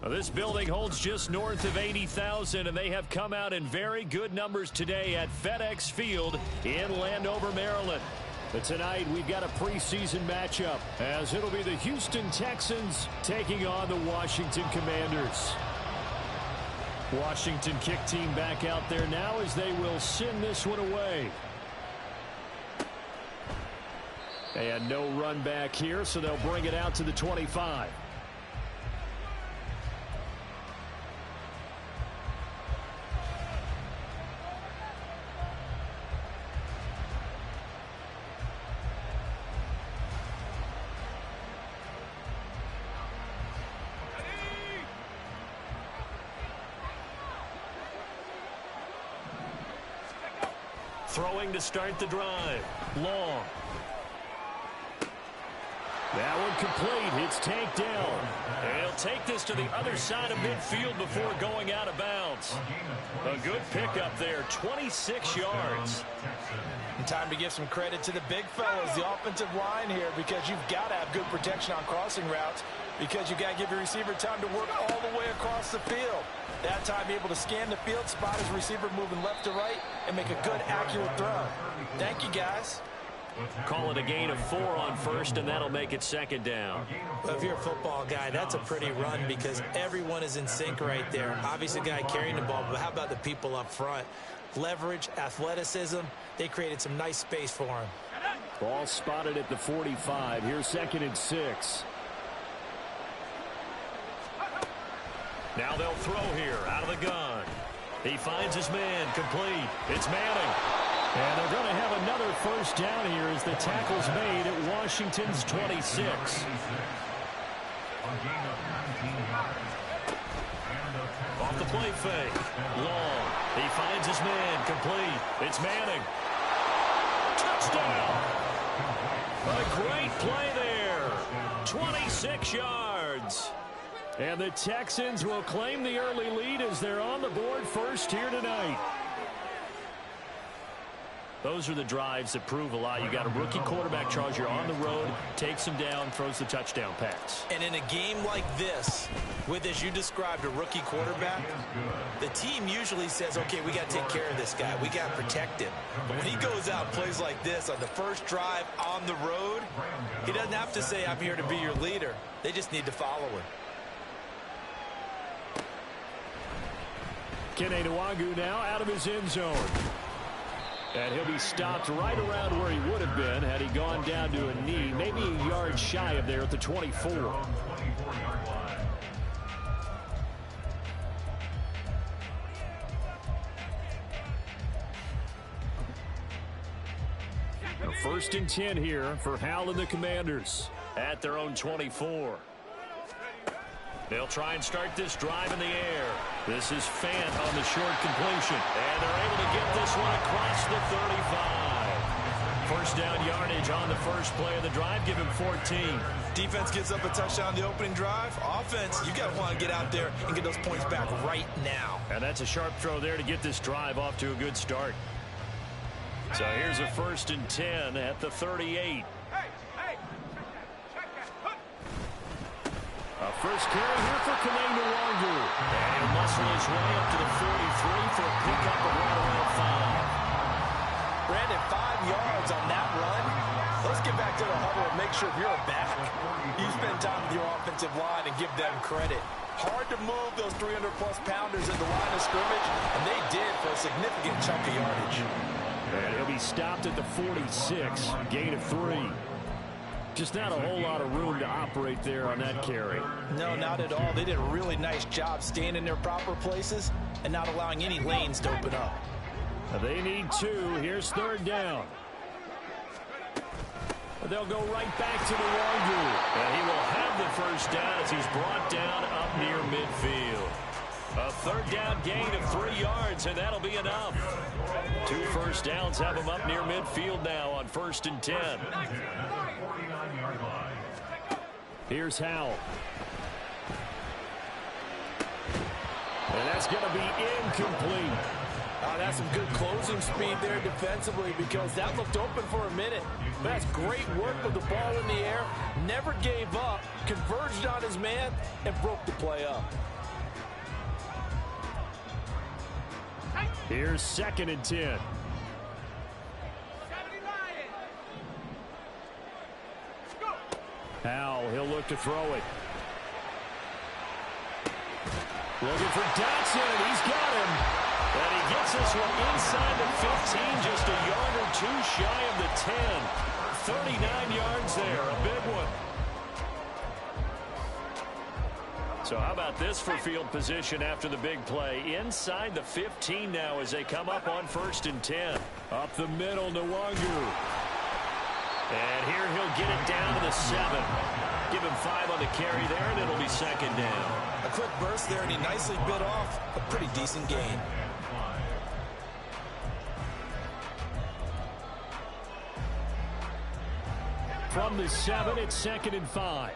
Well, this building holds just north of 80,000, and they have come out in very good numbers today at FedEx Field in Landover, Maryland. But tonight, we've got a preseason matchup, as it'll be the Houston Texans taking on the Washington Commanders. Washington kick team back out there now as they will send this one away. And no run back here, so they'll bring it out to the 25. Throwing to start the drive. Long. That one complete. It's tanked down. And he'll take this to the other side of midfield before going out of bounds. A good pickup there. 26 yards. And time to give some credit to the big fellas, the offensive line here, because you've got to have good protection on crossing routes, because you've got to give your receiver time to work all the way across the field. That time, be able to scan the field, spot his receiver moving left to right, and make a good, accurate throw. Thank you, guys. Call it a gain of 4 on first, and that'll make it second down. Well, if you're a football guy, that's a pretty run because everyone is in sync right there. Obviously, the guy carrying the ball, but how about the people up front? Leverage, athleticism, they created some nice space for him. Ball spotted at the 45. Here's 2nd and 6. Now they'll throw here out of the gun. He finds his man, complete. It's Manning. And they're going to have another first down here as the tackle's made at Washington's 26. Off the play fake. Long. He finds his man, complete. It's Manning. Touchdown. A great play there. 26 yards. And the Texans will claim the early lead as they're on the board first here tonight. Those are the drives that prove a lot. You got a rookie quarterback, Charles. You're on the road, takes him down, throws the touchdown pass. And in a game like this, with, as you described, a rookie quarterback, the team usually says, okay, we got to take care of this guy. We got to protect him. But when he goes out and plays like this on the first drive on the road, he doesn't have to say, I'm here to be your leader. They just need to follow him. Kene Nwagu now out of his end zone. And he'll be stopped right around where he would have been had he gone down to a knee, maybe a yard shy of there at the 24. Now 1st and 10 here for Hal and the Commanders at their own 24. They'll try and start this drive in the air. This is Fant on the short completion. And they're able to get this one across the 35. First down yardage on the first play of the drive. Give him 14. Defense gives up a touchdown the opening drive. Offense, you got to want to get out there and get those points back right now. And that's a sharp throw there to get this drive off to a good start. So here's a 1st and 10 at the 38. First carry here for Kene Nwagu. And he'll muscle his way up to the 43 for a pickup of right around 5. Brandon, 5 yards on that run. Let's get back to the huddle and make sure you're back. You spend time with your offensive line and give them credit. Hard to move those 300-plus pounders in the line of scrimmage, and they did for a significant chunk of yardage. And he'll be stopped at the 46, gain of 3. Just not a whole lot of room to operate there on that carry. No, not at all. They did a really nice job staying in their proper places and not allowing any lanes to open up. Now they need 2. Here's 3rd down. They'll go right back to Nwagu. And he will have the first down as he's brought down up near midfield. A 3rd down gain of 3 yards, and that'll be enough. 2 first downs have him up near midfield now on 1st and 10. Here's Howell. And that's going to be incomplete. That's some good closing speed there defensively because that looked open for a minute. But that's great work with the ball in the air. Never gave up, converged on his man, and broke the play up. Here's 2nd and 10. Howell, he'll look to throw it. Looking for Dotson. He's got him. And he gets this one inside the 15, just a yard or two shy of the 10. 39 yards there, a big one. So how about this for field position after the big play? Inside the 15 now as they come up on 1st and 10. Up the middle, Nwangu. And here he'll get it down to the 7. Give him 5 on the carry there, and it'll be 2nd down. A quick burst there, and he nicely bit off a pretty decent gain. From the 7, it's 2nd and 5.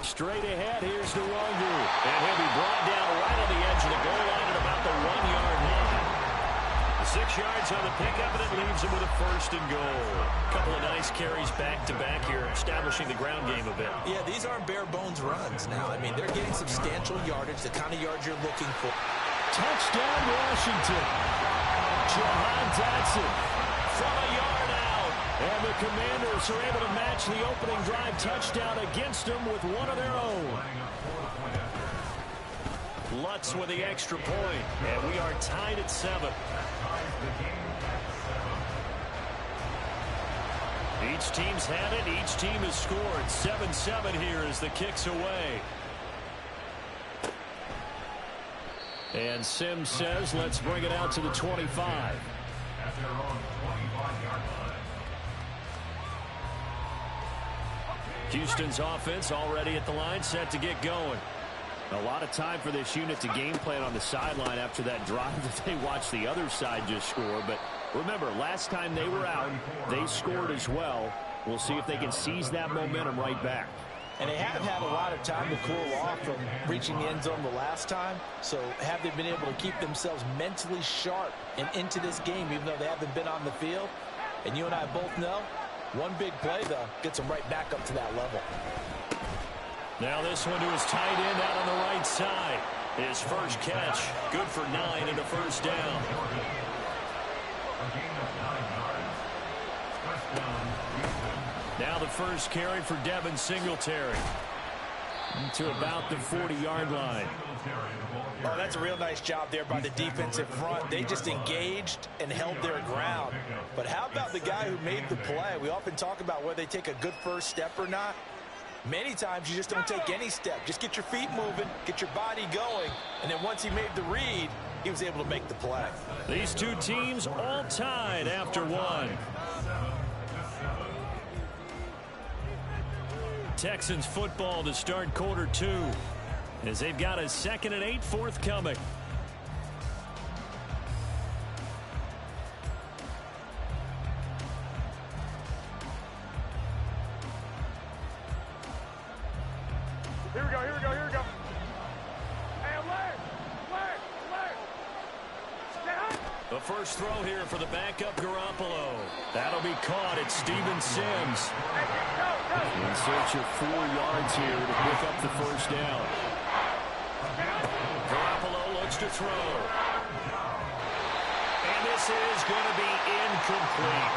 Straight ahead, here's Nwangu. And he'll be brought down right on the edge of the goal line at about the 1-yard line. 6 yards on the pickup, and it leaves him with a 1st and goal. A couple of nice carries back-to-back here, establishing the ground game a bit. Yeah, these aren't bare-bones runs now. I mean, they're getting substantial yardage, the kind of yards you're looking for. Touchdown, Washington. Jahan Dotson from a yard out. And the Commanders are able to match the opening drive touchdown against them with one of their own. Lutz with the extra point, and we are tied at 7. Each team's had it. Each team has scored. 7-7 here as the kick's away. And Sims says, let's bring it out to the 25. Houston's offense already at the line, set to get going. A lot of time for this unit to game plan on the sideline after that drive that they watched the other side just score. But remember, last time they were out, they scored as well. We'll see if they can seize that momentum right back. And they haven't had a lot of time to cool off from reaching the end zone the last time. So have they been able to keep themselves mentally sharp and into this game, even though they haven't been on the field? And you and I both know, one big play, though, gets them right back up to that level. Now this one to his tight end out on the right side. His first catch, good for 9 and a 1st down. Now the first carry for Devin Singletary to about the 40-yard line. Oh, that's a real nice job there by the defensive front. They just engaged and held their ground. But how about the guy who made the play? We often talk about whether they take a good first step or not. Many times you just don't take any step. Just get your feet moving, get your body going, and then once he made the read, he was able to make the play. These two teams all tied after one. Texans football to start quarter 2 as they've got a 2nd and 8 forthcoming. Here we go, here we go, here we go. Hey, alert! The first throw here for the backup Garoppolo. That'll be caught. It's Steven Sims. In search of 4 yards here to pick up the 1st down. Garoppolo looks to throw. And this is going to be incomplete.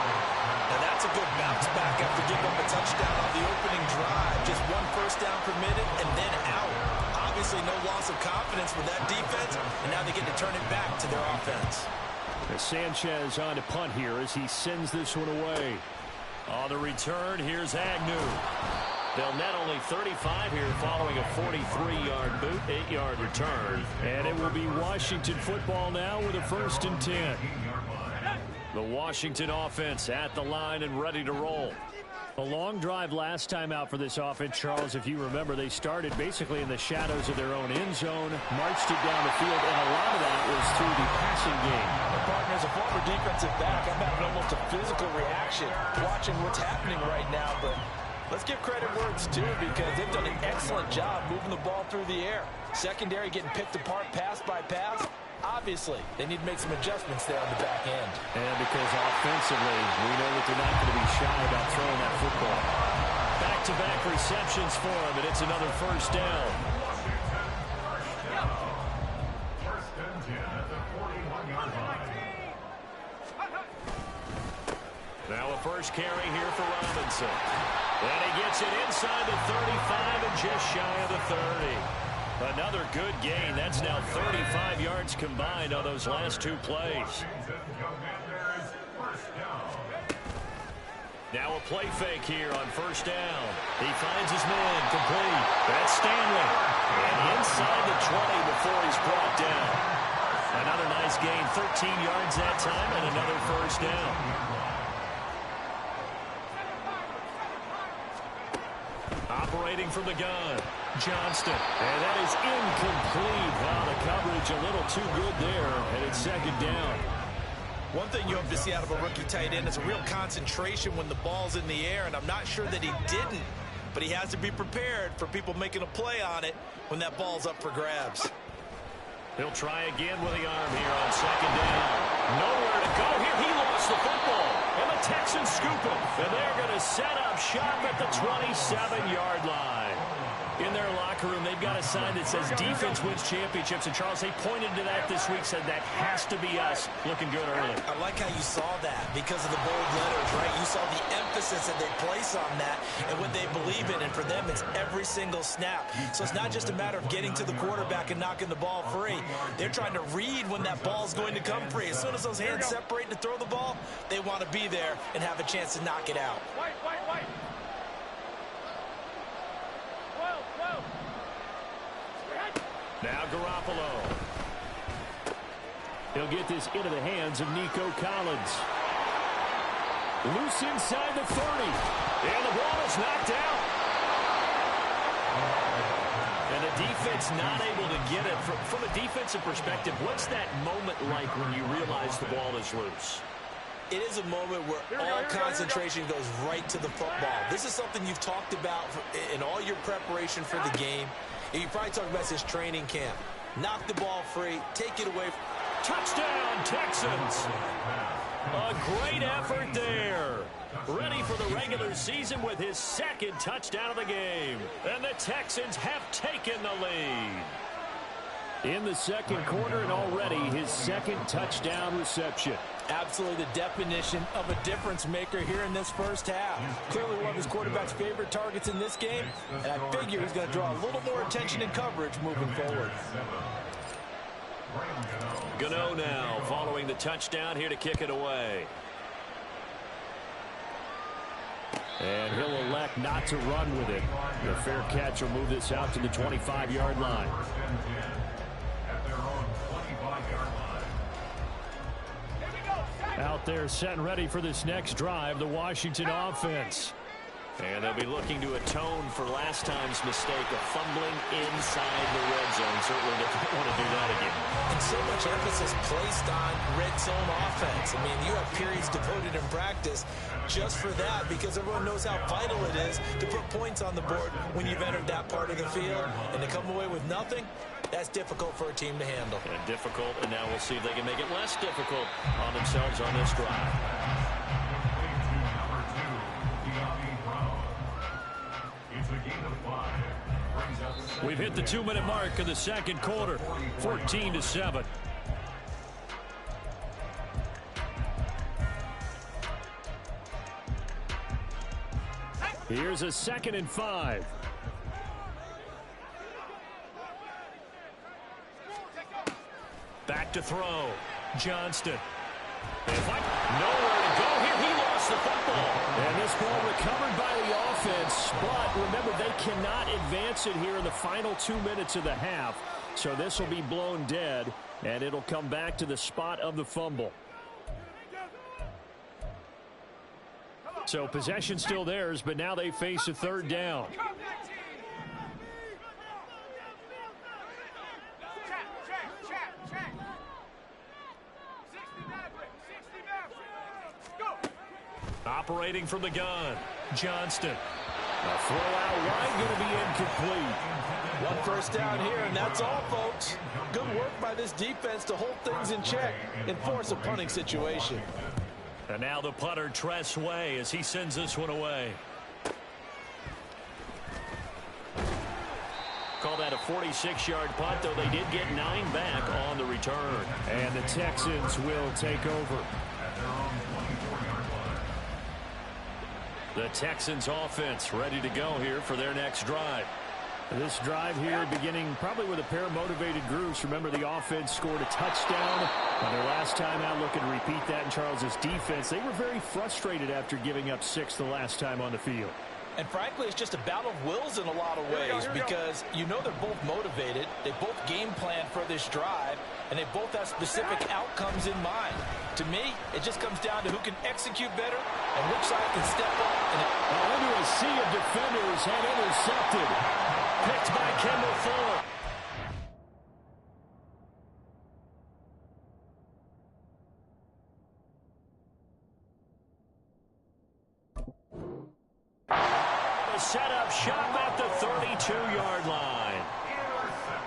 Now that's a good bounce back after giving up a touchdown on the opening drive. Just 1 first down permitted and then out. Obviously no loss of confidence with that defense, and now they get to turn it back to their offense. Sanchez on to punt here as he sends this one away. On the return, here's Agnew. They'll net only 35 here following a 43-yard boot, 8-yard return. And it will be Washington football now with a 1st and 10. The Washington offense at the line and ready to roll. A long drive last time out for this offense, Charles. If you remember, they started basically in the shadows of their own end zone, marched it down the field, and a lot of that was through the passing game. Partner, as a former defensive back, I'm having almost a physical reaction watching what's happening right now, but Let's give credit where it's due because they've done an excellent job moving the ball through the air. Secondary getting picked apart pass by pass. Obviously, they need to make some adjustments there on the back end. And because offensively, we know that they're not going to be shy about throwing that football. Back-to-back receptions for him, and it's another first down. Now a first carry here for Robinson. And he gets it inside the 35 and just shy of the 30. Another good gain. That's now 35 yards combined on those last two plays. Now a play fake here on first down. He finds his man complete. That's Stanley. And inside the 20 before he's brought down. Another nice gain, 13 yards that time, and another first down. Operating from the gun, Johnston. And that is incomplete. Wow, the coverage a little too good there, and it's second down. One thing you hope to see out of a rookie tight end is a real concentration when the ball's in the air, and I'm not sure that he didn't, but he has to be prepared for people making a play on it when that ball's up for grabs. He'll try again with the arm here on second down. Nowhere to go here. He lost the football. And the Texans scoop it. And they're going to set up shop at the 27-yard line. In their locker room, they've got a sign that says defense wins championships. And, Charles, they pointed to that this week, said that has to be us. Looking good early. I like how you saw that because of the bold letters, right? You saw the emphasis that they place on that and what they believe in. And for them, it's every single snap. So it's not just a matter of getting to the quarterback and knocking the ball free. They're trying to read when that ball's going to come free. As soon as those hands separate to throw the ball, they want to be there and have a chance to knock it out. Wait. Now Garoppolo. He'll get this into the hands of Nico Collins. Loose inside the 30. And the ball is knocked out. And the defense not able to get it. From a defensive perspective, what's that moment like when you realize the ball is loose? It is a moment where all concentration goes right to the football. This is something you've talked about in all your preparation for the game. And you probably talk about this training camp. Knock the ball free, take it away. Touchdown, Texans! A great effort there. Ready for the regular season with his second touchdown of the game. And the Texans have taken the lead. In the second quarter and already his second touchdown reception. Absolutely the definition of a difference maker here in this first half. Clearly one of his quarterback's favorite targets in this game, and I figure he's going to draw a little more attention and coverage moving forward. Gano now following the touchdown here to kick it away. And he'll elect not to run with it. The fair catch will move this out to the 25-yard line. Out there set and ready for this next drive, the Washington offense. And they'll be looking to atone for last time's mistake of fumbling inside the red zone. Certainly they don't want to do that again. And so much emphasis placed on red zone offense. I mean, you have periods devoted in practice just for that because everyone knows how vital it is to put points on the board when you've entered that part of the field. And to come away with nothing, that's difficult for a team to handle. And difficult, and now we'll see if they can make it less difficult on themselves on this drive. We've hit the 2-minute mark of the second quarter, 14-7. Here's a 2nd and 5. Back to throw. Johnston. Nowhere to go here. He lost the football. And this ball recovered by the offense. But remember, they cannot advance it here in the final 2 minutes of the half. So this will be blown dead, and it'll come back to the spot of the fumble. So possession still theirs, but now they face a 3rd down. Operating from the gun, Johnston. A throw out wide going to be incomplete. One first down here, and that's all, folks. Good work by this defense to hold things in check and force a punting situation. And now the punter, Tress Way, as he sends this one away. Call that a 46-yard punt, though they did get 9 back on the return. And the Texans will take over. The Texans offense ready to go here for their next drive. This drive here beginning probably with a pair of motivated groups. Remember, the offense scored a touchdown on their last time out. Looking to repeat that in Charles's defense. They were very frustrated after giving up 6 the last time on the field. And frankly, it's just a battle of wills in a lot of ways because you know they're both motivated. They both game plan for this drive, and they both have specific outcomes in mind. To me, it just comes down to who can execute better and which side can step up. And into a sea of defenders and intercepted. Picked by Kendall Fuller. Set up shop at the 32-yard line.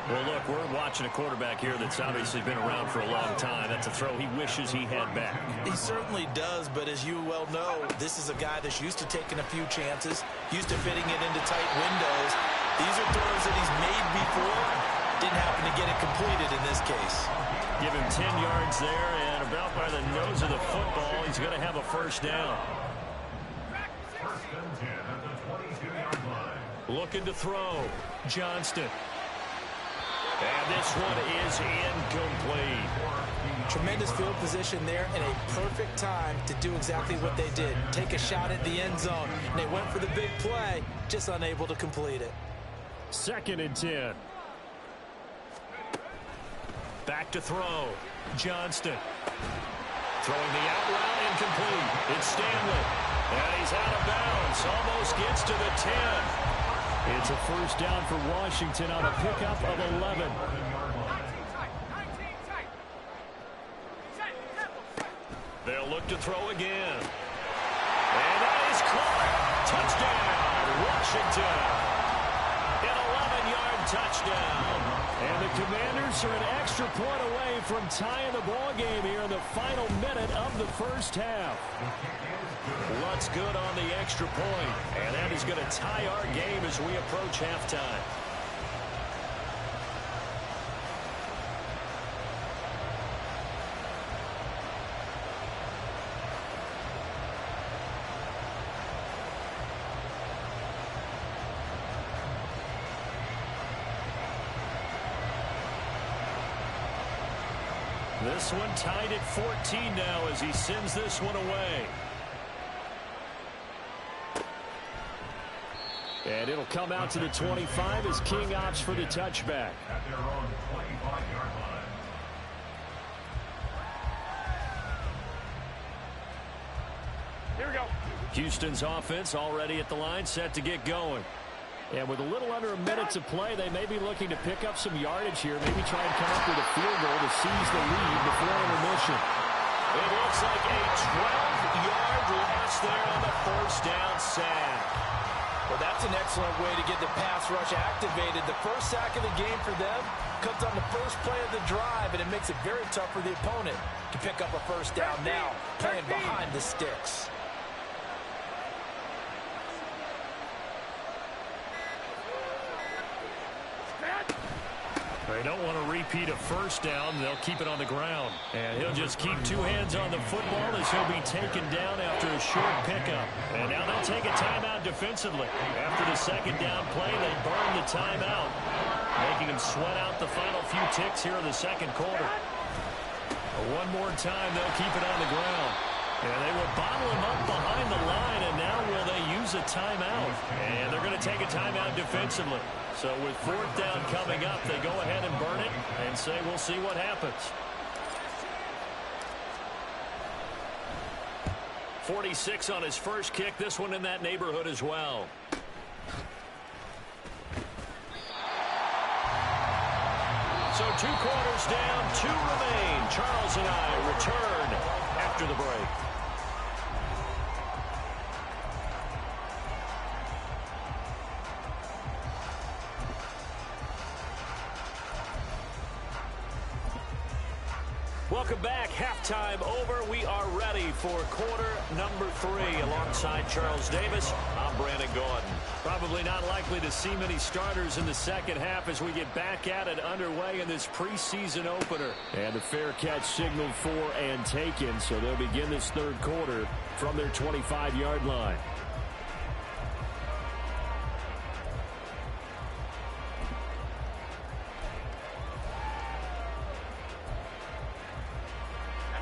Well, look, we're watching a quarterback here that's obviously been around for a long time. That's a throw he wishes he had back. He certainly does, but as you well know, this is a guy that's used to taking a few chances, used to fitting it into tight windows. These are throws that he's made before. Didn't happen to get it completed in this case. Give him 10 yards there, and about by the nose of the football, he's going to have a first down. Looking to throw. Johnston. And this one is incomplete. Tremendous field position there and a perfect time to do exactly what they did. Take a shot at the end zone. And they went for the big play, just unable to complete it. 2nd and 10. Back to throw. Johnston. Throwing the out route, incomplete. It's Stanley. And he's out of bounds. Almost gets to the 10. It's a first down for Washington on a pickup of 11. They'll look to throw again. And that is caught. Touchdown, Washington. An 11-yard touchdown. And the Commanders are an extra point away from tying the ball game here in the final minute of the first half. Lutz good on the extra point, and that is going to tie our game as we approach halftime. This one tied at 14 now as he sends this one away. And it'll come out to the 25 as King opts for the touchback. At their own 25-yard line. Here we go. Houston's offense already at the line, set to get going. And with a little under a minute to play, they may be looking to pick up some yardage here. Maybe try and come up with a field goal to seize the lead before intermission. It looks like a 12-yard loss there on the first down sack. Well, that's an excellent way to get the pass rush activated. The first sack of the game for them comes on the first play of the drive, and it makes it very tough for the opponent to pick up a first down now, playing behind the sticks. They don't want to repeat a first down. They'll keep it on the ground. And he'll just keep 2 hands on the football as he'll be taken down after a short pickup. And now they'll take a timeout defensively. After the second down play, they burn the timeout, making them sweat out the final few ticks here in the second quarter. One more time, they'll keep it on the ground. And they will bottle him up behind the line, and now will they use a timeout? And they're going to take a timeout defensively. So with 4th down coming up, they go ahead and burn it and say we'll see what happens. 46 on his first kick. This one in that neighborhood as well. So 2 quarters down, 2 remain. Charles and I return after the break. Welcome back. Halftime over. We are ready for quarter number 3. Alongside Charles Davis, I'm Brandon Gordon. Probably not likely to see many starters in the second half as we get back at it underway in this preseason opener. And the fair catch signaled for and taken, so they'll begin this third quarter from their 25-yard line.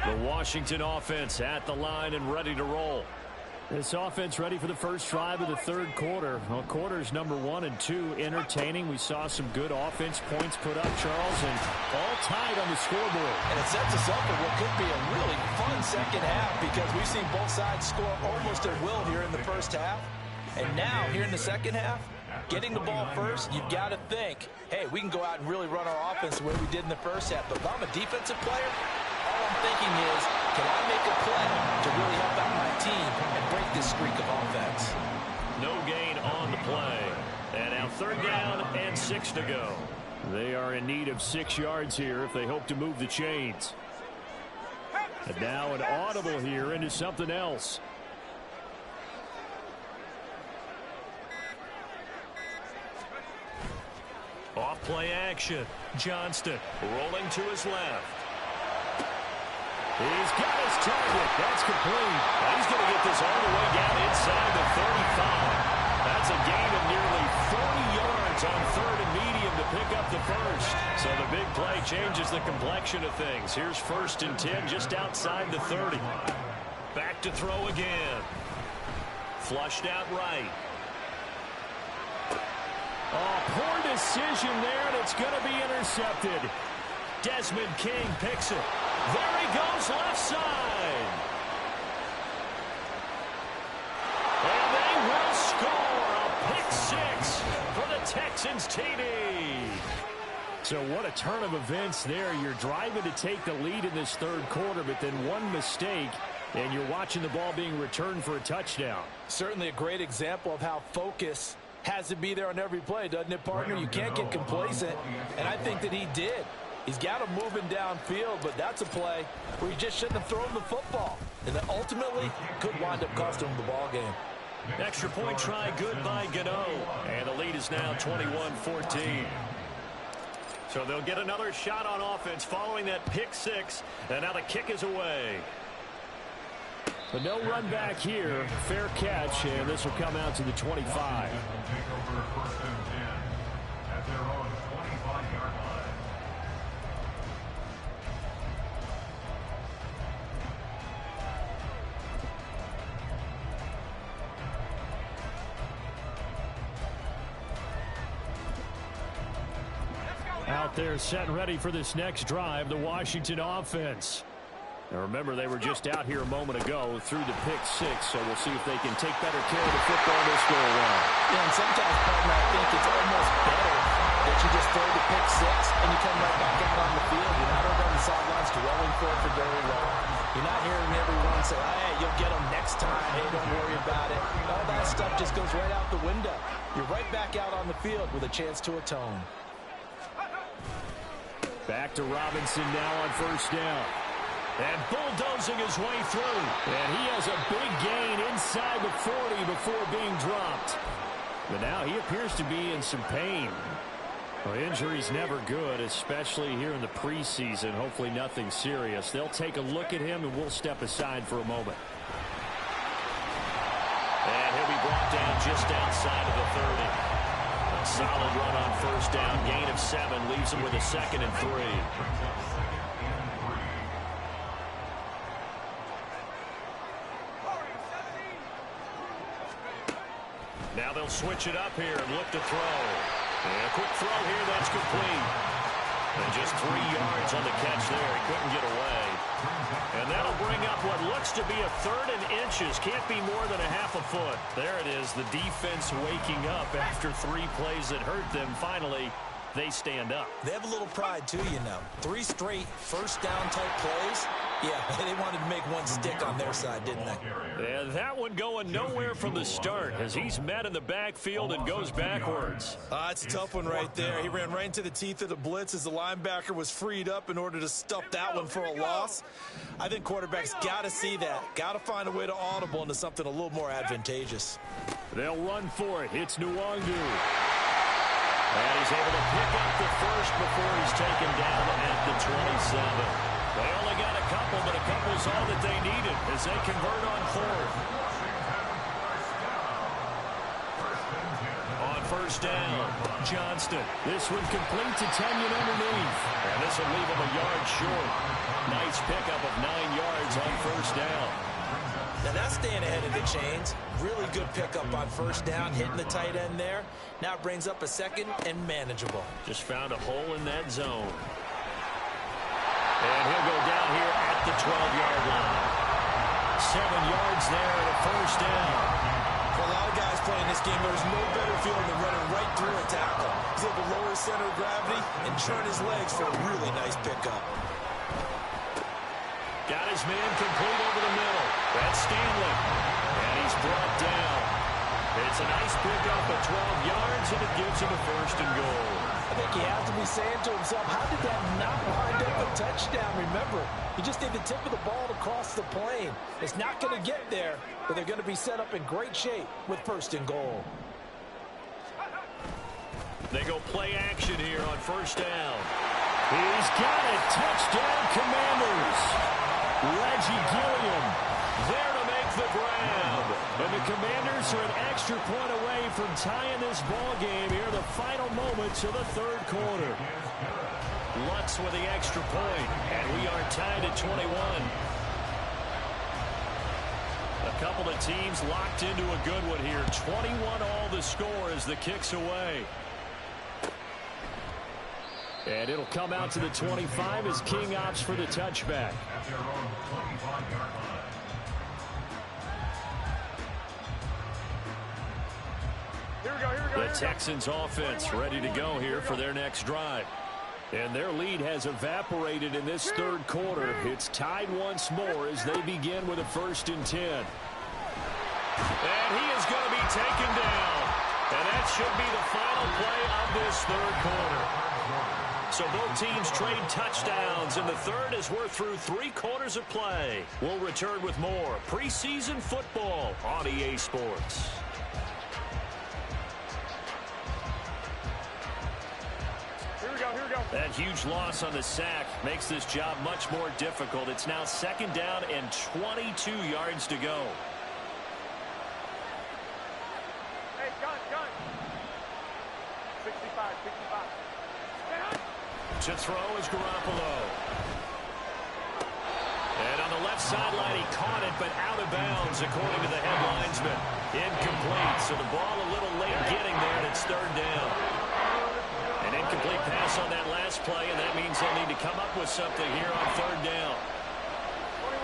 The Washington offense at the line and ready to roll. This offense ready for the first drive of the third quarter. Well, quarters number 1 and 2 entertaining. We saw some good offense points put up, Charles, and all tied on the scoreboard. And it sets us up for what could be a really fun second half because we've seen both sides score almost at will here in the first half. And now, here in the second half, getting the ball first, you've got to think, hey, we can go out and really run our offense the way we did in the first half. But if I'm a defensive player, all I'm thinking is, can I make a play to really help out my team and break this streak of offense? No gain on the play. And now third down and 6 to go. They are in need of 6 yards here if they hope to move the chains. And now an audible here into something else. Off play action. Johnston rolling to his left. He's got his target. That's complete. He's going to get this all the way down inside the 35. That's a gain of nearly 40 yards on third and medium to pick up the first. So the big play changes the complexion of things. Here's 1st and 10 just outside the 30. Back to throw again. Flushed out right. Oh, poor decision there, and it's going to be intercepted. Desmond King picks it. There he goes, left side. And they will score a pick 6 for the Texans TD. So what a turn of events there. You're driving to take the lead in this third quarter, but then one mistake, and you're watching the ball being returned for a touchdown. Certainly a great example of how focus has to be there on every play, doesn't it, partner? You can't get complacent, and I think that he did. He's got him moving downfield, but that's a play where you just shouldn't have thrown the football. And that ultimately could wind up costing him the ball game. Extra point try good by Gano. And the lead is now 21-14. So they'll get another shot on offense following that pick 6. And now the kick is away. But no run back here. Fair catch, and this will come out to the 25. Out there set and ready for this next drive, the Washington offense. Now remember, they were just out here a moment ago through the pick 6, so we'll see if they can take better care of the football this go around. Yeah, and sometimes, partner, I think it's almost better that you just throw the pick 6 and you come right back out on the field. You're not over on the sidelines dwelling for it for very long. You're not hearing everyone say, hey, you'll get them next time. Hey, don't worry about it. All that stuff just goes right out the window. You're right back out on the field with a chance to atone. Back to Robinson now on first down. And bulldozing his way through. And he has a big gain inside the 40 before being dropped. But now he appears to be in some pain. Well, injury's never good, especially here in the preseason. Hopefully nothing serious. They'll take a look at him, and we'll step aside for a moment. And he'll be brought down just outside of the 30. A solid run on first down. Gain of 7 leaves him with a 2nd and 3. Now they'll switch it up here and look to throw. And a quick throw here, that's complete. And just 3 yards on the catch there. He couldn't get away. And that'll bring up what looks to be a 3rd and inches. Can't be more than a half a foot. There it is, the defense waking up after 3 plays that hurt them. Finally, they stand up. They have a little pride, too, you know. 3 straight first down type plays. Yeah, they wanted to make one stick on their side, didn't they? And that one going nowhere from the start as he's met in the backfield and goes backwards. It's a tough one right there. He ran right into the teeth of the blitz as the linebacker was freed up in order to stuff that one for a loss. I think quarterbacks got to see that. Got to find a way to audible into something a little more advantageous. They'll run for it. It's Nwangu. And he's able to pick up the first before he's taken down at the 27. They only got a couple, but a couple's all that they needed as they convert on fourth. On first down, Johnston. This one complete to Tenyon underneath. And this will leave him a yard short. Nice pickup of 9 yards on first down. Now that's staying ahead of the chains. Really good pickup on first down, hitting the tight end there. Now it brings up a second and manageable. Just found a hole in that zone. And he'll go down here at the 12-yard line. 7 yards there at a first down. For a lot of guys playing this game, there's no better feeling than running right through a tackle. He's able to lower his center of gravity and turn his legs for a really nice pickup. Got his man complete over the middle. That's Stanley. And he's brought down. It's a nice pickup of 12 yards, and it gives him a first and goal. I think he has to be saying to himself, how did that not wind up a touchdown? Remember, you just need the tip of the ball to cross the plane. It's not going to get there, but they're going to be set up in great shape with first and goal. They go play action here on first down. He's got it. Touchdown, Commanders. Reggie Gilliam there to make the grab. And the Commanders are an extra point away from tying this ball game here in the final moments of the third quarter. Lutz with the extra point, and we are tied at 21. A couple of teams locked into a good one here. 21 all the score as the kick's away. And it'll come out to the 25 as King opts for the touchback. The Texans offense ready to go here for their next drive. And their lead has evaporated in this third quarter. It's tied once more as they begin with a 1st and 10. And he is going to be taken down. And that should be the final play of this third quarter. So both teams trade touchdowns in the third as we're through 3 quarters of play. We'll return with more preseason football on EA Sports. That huge loss on the sack makes this job much more difficult. It's now 2nd down and 22 yards to go. Hey, gun. 65. To throw is Garoppolo. And on the left sideline, he caught it, but out of bounds, according to the head linesman. Incomplete, so the ball a little late getting there, and it's 3rd down. An incomplete pass on that last play, and that means they'll need to come up with something here on 3rd down. 21.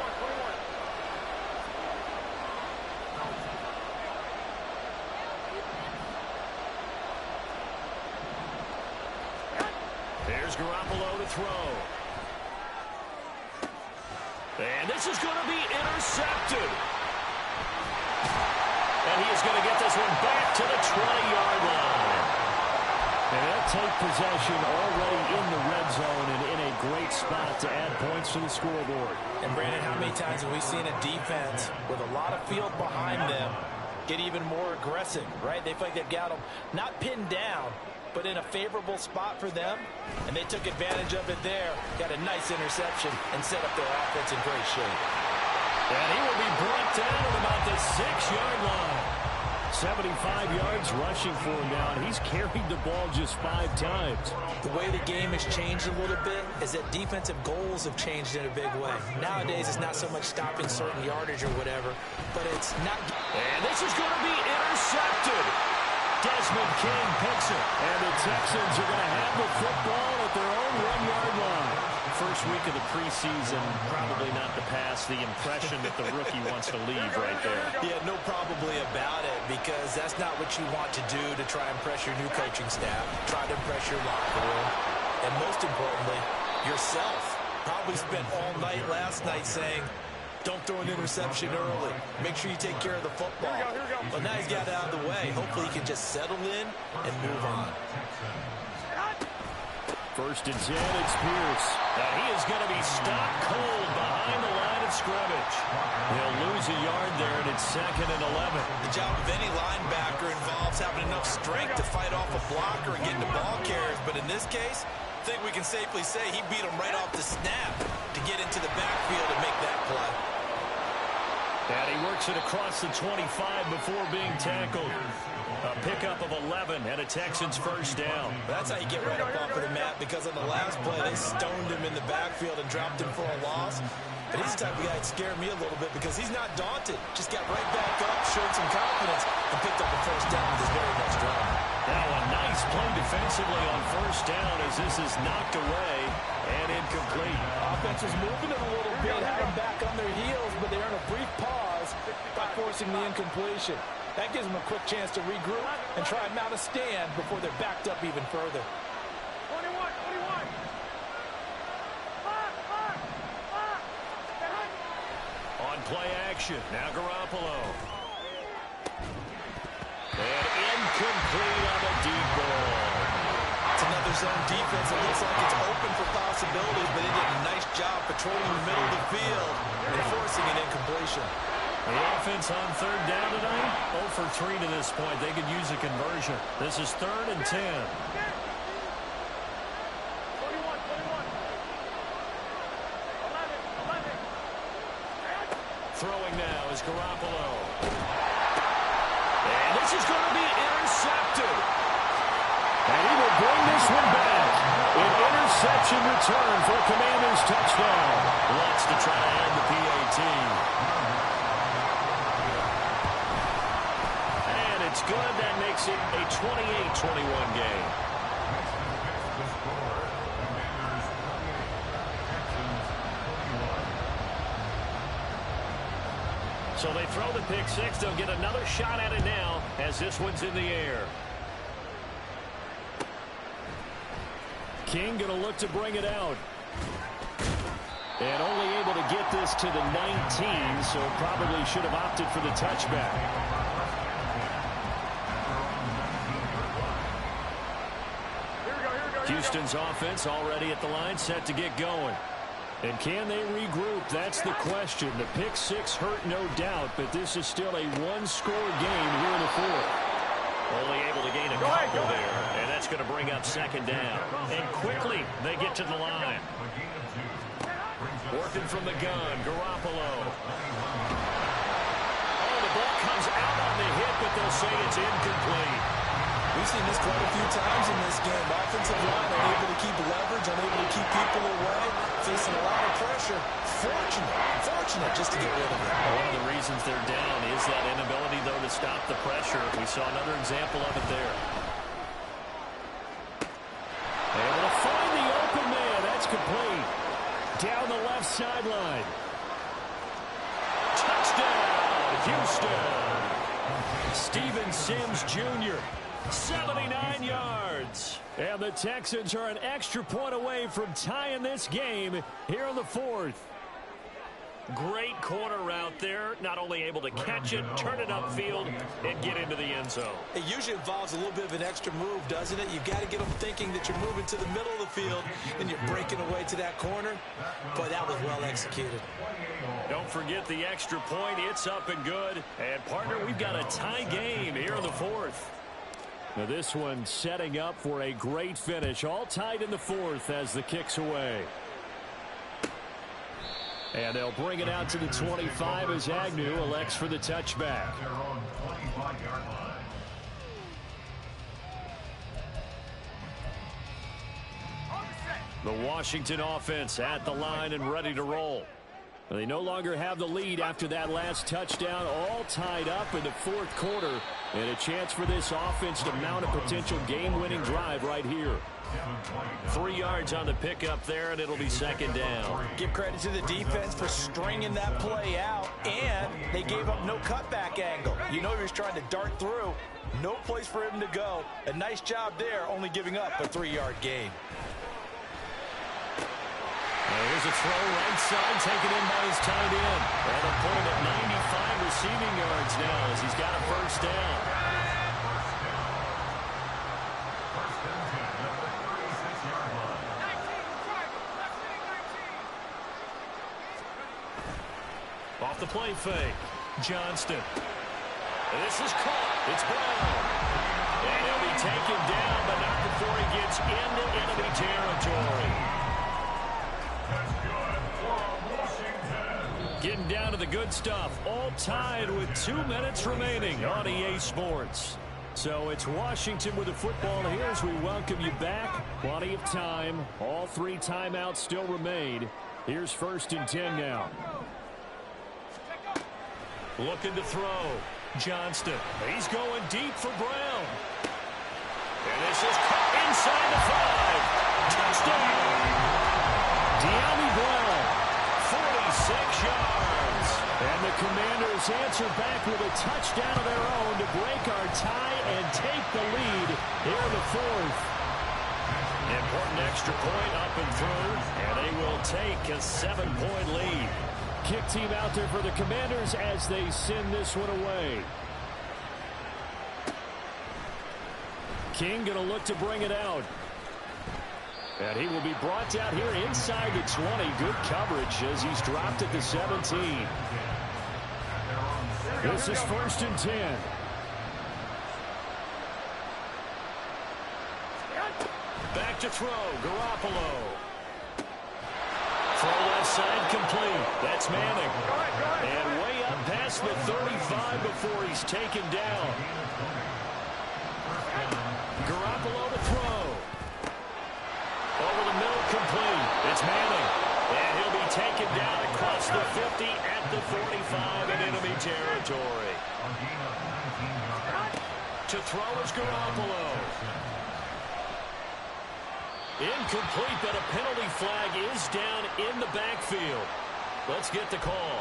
There's Garoppolo to throw. And this is going to be intercepted. And he is going to get this one back to the 20-yard line. And they'll take possession already in the red zone and in a great spot to add points to the scoreboard. And Brandon, how many times have we seen a defense with a lot of field behind them get even more aggressive, right? They feel like they've got them not pinned down, but in a favorable spot for them, and they took advantage of it there, got a nice interception, and set up their offense in great shape. And he will be brought down at about the 6-yard line. 75 yards rushing for him now, and he's carried the ball just 5 times. The way the game has changed a little bit is that defensive goals have changed in a big way. Nowadays, it's not so much stopping certain yardage or whatever, but it's not. And this is going to be intercepted. Desmond King picks it. And the Texans are going to have the football at their own 1-yard line. First week of the preseason, probably not to pass the impression that the rookie wants to leave right there. Yeah, no probably about it, because that's not what you want to do to try and impress your new coaching staff, try to impress your locker room, and most importantly, yourself. Probably spent all night last night saying, don't throw an interception early. Make sure you take care of the football. Here we go. But now he's got it out of the way. Hopefully he can just settle in and move on. First and 10, it's Pierce. And he is going to be stopped cold behind the line of scrimmage. He'll lose a yard there, and it's 2nd and 11. The job of any linebacker involves having enough strength to fight off a blocker and get into ball carriers. But in this case, I think we can safely say he beat him right off the snap to get into the backfield and make that play. And he works it across the 25 before being tackled. A pickup of 11 and a Texans first down. That's how you get right up off of the mat, because on the last play, they stoned him in the backfield and dropped him for a loss. But he's the type of guy that scared me a little bit because he's not daunted. Just got right back up, showed some confidence, and picked up the first down with his very next drive. Now a nice play defensively on first down as this is knocked away and incomplete. Offense was moving it a little bit, had them back on their heels, but they earned a brief pause by forcing the incompletion. That gives them a quick chance to regroup and try and mount a stand before they're backed up even further. 21. On play action, now Garoppolo. And incomplete on a deep ball. It's another zone defense. It looks like it's open for possibilities, but they did a nice job patrolling the middle of the field and forcing an incompletion. The offense on third down tonight, 0 for 3 to this point. They could use a conversion. This is 3rd and 10. 21. Throwing now is Garoppolo. And this is going to be intercepted. And he will bring this one back. An interception return for Commanders touchdown. Wants to try to end the PAT. And it's good. That makes it a 28-21 game. So they throw the pick six. They'll get another shot at it now as this one's in the air. King going to look to bring it out. And only able to get this to the 19, so probably should have opted for the touchback. Houston's offense already at the line, set to get going. And can they regroup? That's the question. The pick six hurt, no doubt, but this is still a one-score game here in the fourth. Only able to gain a couple there, and that's going to bring up 2nd down. And quickly, they get to the line. Working from the gun, Garoppolo. Oh, the ball comes out on the hit, but they'll say it's incomplete. We've seen this quite a few times in this game. Offensive line unable to keep leverage, unable to keep people away, facing a lot of pressure. Fortunate just to get rid of it. One of the reasons they're down is that inability, though, to stop the pressure. We saw another example of it there. Able to find the open man. That's complete. Down the left sideline. Touchdown, Houston. Steven Sims Jr., 79 yards. And the Texans are an extra point away from tying this game here in the fourth. Great corner route there. Not only able to catch it, turn it upfield, and get into the end zone. It usually involves a little bit of an extra move, doesn't it? You've got to get them thinking that you're moving to the middle of the field and you're breaking away to that corner. But that was well executed. Don't forget the extra point. It's up and good. And, partner, we've got a tie game here in the fourth. Now this one setting up for a great finish. All tied in the fourth as the kick's away. And they'll bring it out to the 25 as Agnew elects for the touchback. The Washington offense at the line and ready to roll. They no longer have the lead after that last touchdown, all tied up in the fourth quarter, and a chance for this offense to mount a potential game-winning drive right here. 3 yards on the pickup there, and it'll be 2nd down. Give credit to the defense for stringing that play out, and they gave up no cutback angle. You know he was trying to dart through. No place for him to go. A nice job there, only giving up a 3-yard gain. Here's a throw right side, taken in by his tight end. And they'll put him at 95 receiving yards now as he's got a first down. Off the play fake. Johnston. This is caught. It's Brown. And he'll be taken down, but not before he gets into enemy territory. Getting down to the good stuff. All tied with 2 minutes remaining on EA Sports. So it's Washington with the football here as we welcome you back. Plenty of time. All 3 timeouts still remain. Here's 1st and 10 now. Looking to throw. Johnston. He's going deep for Brown. And this is caught inside the 5. Touchdown. De'Ami Brown. 46 yards. And the Commanders answer back with a touchdown of their own to break our tie and take the lead here in the 4th. Important extra point up and through. And they will take a 7-point lead. Kick team out there for the Commanders as they send this one away. King going to look to bring it out. And he will be brought down here inside the 20. Good coverage as he's dropped at the 17. This is 1st and 10. Back to throw. Garoppolo. Throw left side complete. That's Manning. And way up past the 35 before he's taken down. Garoppolo to throw. Over the middle complete. It's Manning. And he'll be taken down across the 50 at the 45 in enemy territory. To throw is Garoppolo. Incomplete, but a penalty flag is down in the backfield. Let's get the call.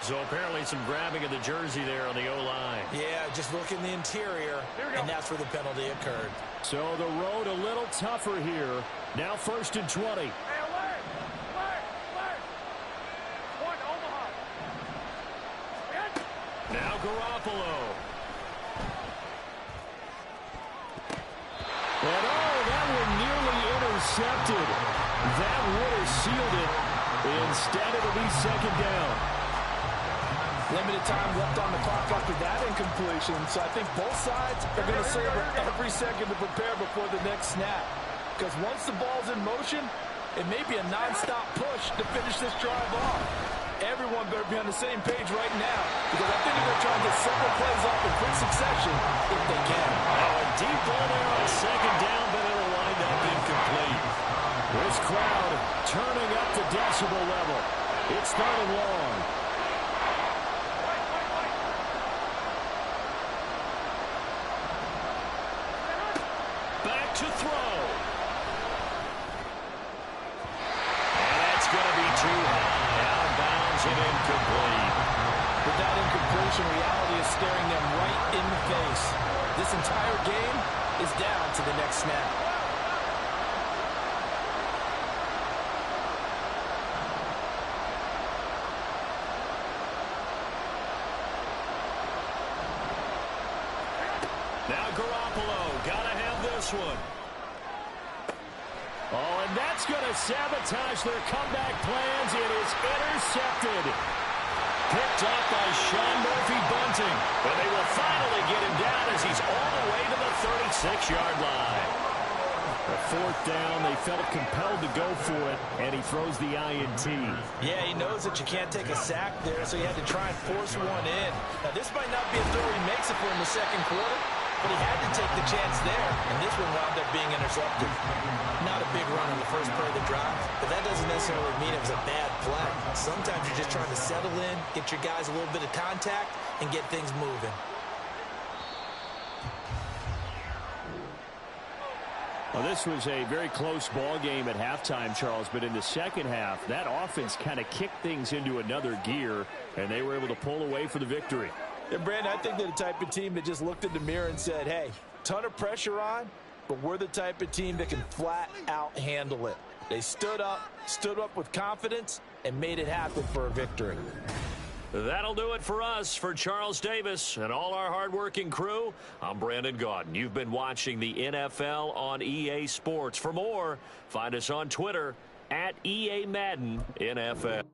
So apparently some grabbing of the jersey there on the O-line. Yeah, just look in the interior, and that's where the penalty occurred. So the road a little tougher here. Now 1st and 20. Hey, alert! One, Omaha. Now Garoppolo. And that one nearly intercepted. That would have sealed it. Instead, it'll be 2nd down. Limited time left on the clock after that incompletion, so I think both sides are going to savor every second to prepare before the next snap. Because once the ball's in motion, it may be a non-stop push to finish this drive off. Everyone better be on the same page right now, because I think they're going to try and get several plays off in quick succession if they can. Oh, a deep ball there on 2nd down, but it'll wind up incomplete. This crowd turning up the decibel level. It's 3rd and long. Back to throw. And that's going to be too high. Out of bounds and incomplete. With that incompletion, reality is staring them right in the face. This entire game is down to the next snap. Now Garoppolo, gotta have this one. Oh, and that's going to sabotage their comeback plans. It is intercepted. Picked up by Sean Murphy-Bunting. And they will finally get him down as he's all the way to the 36-yard line. A 4th down, they felt compelled to go for it, and he throws the INT. Yeah, he knows that you can't take a sack there, so he had to try and force one in. Now, this might not be a throw he makes it for in the 2nd quarter, but he had to take the chance there, and this one wound up being intercepted. Not a big run on the first play of the drive, but that doesn't necessarily mean it was a bad play. Sometimes you're just trying to settle in, get your guys a little bit of contact, and get things moving. Well, this was a very close ball game at halftime, Charles, but in the 2nd half, that offense kind of kicked things into another gear, and they were able to pull away for the victory. Yeah, Brandon, I think they're the type of team that just looked in the mirror and said, hey, ton of pressure on, but we're the type of team that can flat out handle it. They stood up with confidence, and made it happen for a victory. That'll do it for us. For Charles Davis and all our hardworking crew, I'm Brandon Gaudin. You've been watching the NFL on EA Sports. For more, find us on Twitter @EA Madden NFL.